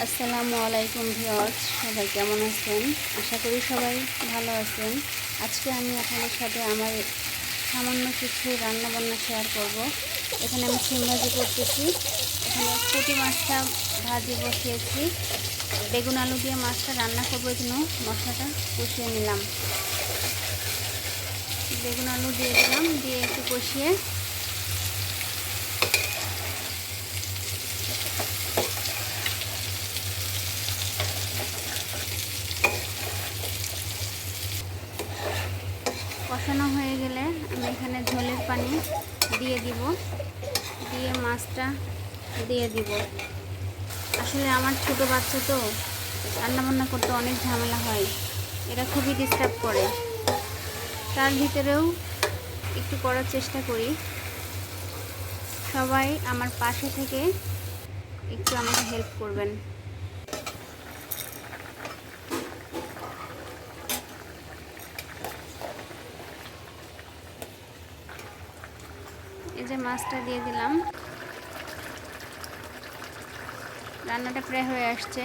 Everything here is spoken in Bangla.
আসসালামু আলাইকুম ভিউয়ার্স, সবাই কেমন আছেন? আশা করি সবাই ভালো আছেন। আজকে আমি আপনাদের সাথে আমার সামান্য কিছু রান্নাবান্না শেয়ার করব। এখানে আমি শিম ভাজি করতেছি। এখানে পুঁটি মাছটা ভাজি বসিয়েছি। বেগুন আলু দিয়ে মাছটা রান্না করবো, এই জন্য মশলাটা কষিয়ে নিলাম। বেগুন আলু দিয়ে দিলাম, দিয়ে একটু কষিয়ে কষানো হয়ে গেলে আমি এখানে ঝোলের পানি দিয়ে দিব, দিয়ে মাছটা দিয়ে দিব। আসলে আমার ছোট বাচ্চা তো, রান্নাবান্না করতে অনেক ঝামেলা হয়, এরা খুবই ডিস্টার্ব করে। তার ভিতরেও একটু করার চেষ্টা করি। সবাই আমার পাশে থেকে একটু আমাকে হেল্প করবেন। এই যে মাছটা দিয়ে দিলাম, রান্নাটা প্রায় হয়ে আসছে।